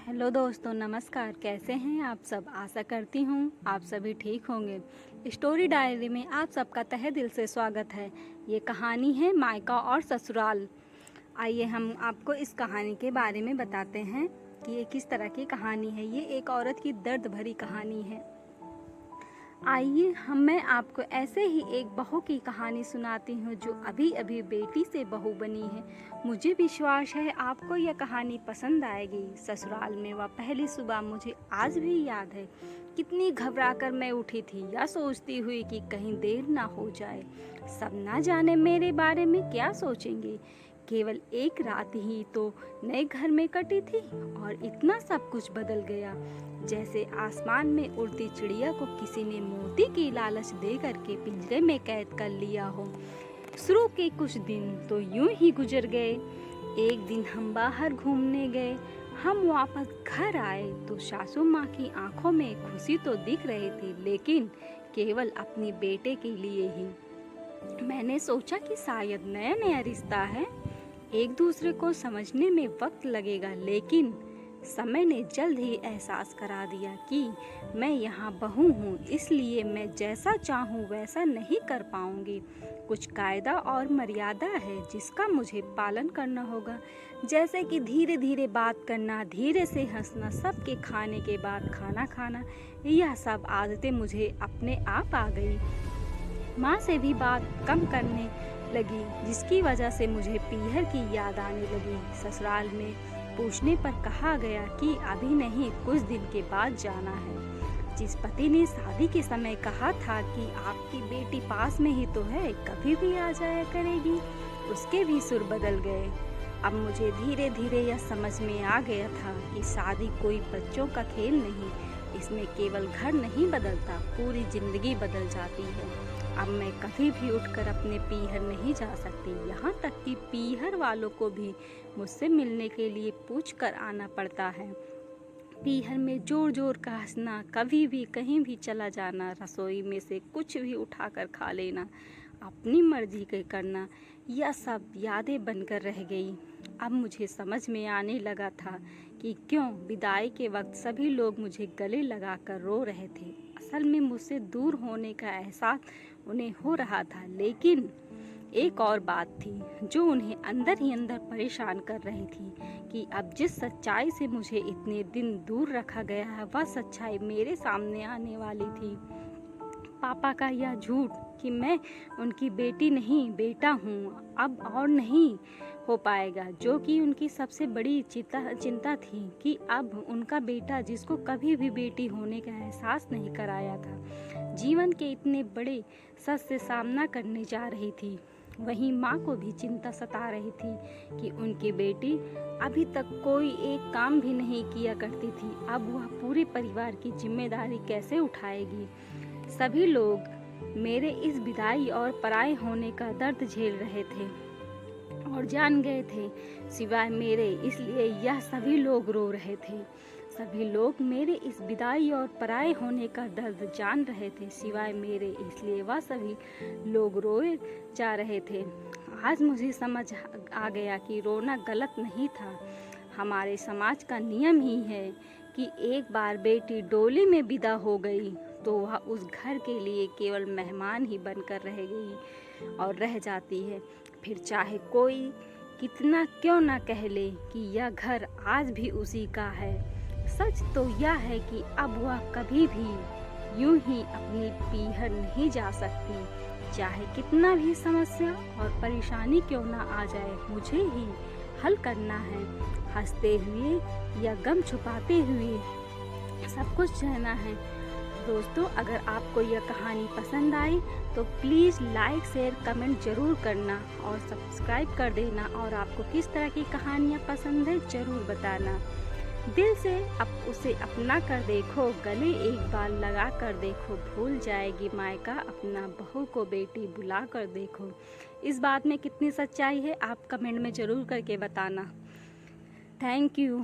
Hello दोस्तों, नमस्कार। कैसे हैं आप सब? आशा करती हूँ आप सभी ठीक होंगे। स्टोरी डायरी में आप सबका तहे दिल से स्वागत है। ये कहानी है मायका और ससुराल। आइए हम आपको इस कहानी के बारे में बताते हैं कि ये किस तरह की कहानी है। ये एक औरत की दर्द भरी कहानी है। आइए मैं आपको ऐसे ही एक बहू की कहानी सुनाती हूँ जो अभी अभी बेटी से बहू बनी है। मुझे विश्वास है आपको यह कहानी पसंद आएगी। ससुराल में वह पहली सुबह मुझे आज भी याद है। कितनी घबराकर मैं उठी थी, या सोचती हुई कि कहीं देर ना हो जाए। सब ना जाने मेरे बारे में क्या सोचेंगे। केवल एक रात ही तो नए घर में कटी थी और इतना सब कुछ बदल गया, जैसे आसमान में उड़ती चिड़िया को किसी ने मोती की लालच दे करके पिंजरे में कैद कर लिया हो। शुरू के कुछ दिन तो यूं ही गुजर गए। एक दिन हम बाहर घूमने गए। हम वापस घर आए तो सासू माँ की आंखों में खुशी तो दिख रही थी, लेकिन केवल अपने बेटे के लिए ही। मैंने सोचा कि शायद नया नया रिश्ता है, एक दूसरे को समझने में वक्त लगेगा, लेकिन समय ने जल्द ही एहसास करा दिया कि मैं यहाँ बहू हूँ, इसलिए मैं जैसा चाहूँ वैसा नहीं कर पाऊँगी। कुछ कायदा और मर्यादा है जिसका मुझे पालन करना होगा, जैसे कि धीरे धीरे बात करना, धीरे से हंसना, सबके खाने के बाद खाना खाना। यह सब आदतें मुझे अपने आप आ गई। माँ से भी बात कम करने लगी, जिसकी वजह से मुझे पीहर की याद आने लगी। ससुराल में पूछने पर कहा गया कि अभी नहीं, कुछ दिन के बाद जाना है। जिस पति ने शादी के समय कहा था कि आपकी बेटी पास में ही तो है, कभी भी आ जाया करेगी, उसके भी सुर बदल गए। अब मुझे धीरे धीरे यह समझ में आ गया था कि शादी कोई बच्चों का खेल नहीं, इसमें केवल घर नहीं बदलता, पूरी जिंदगी बदल जाती है। अब मैं कभी भी उठकर अपने पीहर नहीं जा सकती, यहाँ तक कि पीहर वालों को भी मुझसे मिलने के लिए पूछ कर आना पड़ता है। पीहर में जोर जोर का हंसना, कभी भी कहीं भी चला जाना, रसोई में से कुछ भी उठाकर खा लेना, अपनी मर्जी के करना, यह सब यादें बनकर रह गई। अब मुझे समझ में आने लगा था कि क्यों विदाई के वक्त सभी लोग मुझे गले लगाकर रो रहे थे। असल में मुझसे दूर होने का एहसास उन्हें हो रहा था, लेकिन एक और बात थी जो उन्हें अंदर ही अंदर परेशान कर रही थी कि अब जिस सच्चाई से मुझे इतने दिन दूर रखा गया है, वह सच्चाई मेरे सामने आने वाली थी। पापा का यह झूठ कि मैं उनकी बेटी नहीं बेटा हूँ, अब और नहीं हो पाएगा, जो कि उनकी सबसे बड़ी चिंता थी कि अब उनका बेटा, जिसको कभी भी बेटी होने का एहसास नहीं कराया था, जीवन के इतने बड़े सच से सामना करने जा रही थी। वहीं माँ को भी चिंता सता रही थी कि उनकी बेटी अभी तक कोई एक काम भी नहीं किया करती थी, अब वह पूरे परिवार की जिम्मेदारी कैसे उठाएगी। सभी लोग मेरे इस विदाई और पराये होने का दर्द झेल रहे थे और जान गए थे, सिवाय मेरे, इसलिए यह सभी लोग रो रहे थे। सभी लोग मेरे इस विदाई और पराये होने का दर्द जान रहे थे, सिवाय मेरे, इसलिए वह सभी लोग रोए जा रहे थे। आज मुझे समझ आ गया कि रोना गलत नहीं था। हमारे समाज का नियम ही है कि एक बार बेटी डोली में विदा हो गई तो वह उस घर के लिए केवल मेहमान ही बनकर रह गई और रह जाती है, फिर चाहे कोई कितना क्यों ना कह ले कि यह घर आज भी उसी का है। सच तो यह है कि अब वह कभी भी यूं ही अपनी पीहर नहीं जा सकती, चाहे कितना भी समस्या और परेशानी क्यों ना आ जाए, मुझे ही हल करना है। हंसते हुए या गम छुपाते हुए सब कुछ रहना है। दोस्तों, अगर आपको यह कहानी पसंद आई तो प्लीज़ लाइक शेयर कमेंट ज़रूर करना और सब्सक्राइब कर देना, और आपको किस तरह की कहानियाँ पसंद है ज़रूर बताना। दिल से अब उसे अपना कर देखो, गले एक बार लगा कर देखो, भूल जाएगी मायका अपना बहू को बेटी बुला कर देखो। इस बात में कितनी सच्चाई है आप कमेंट में ज़रूर करके बताना। Thank you.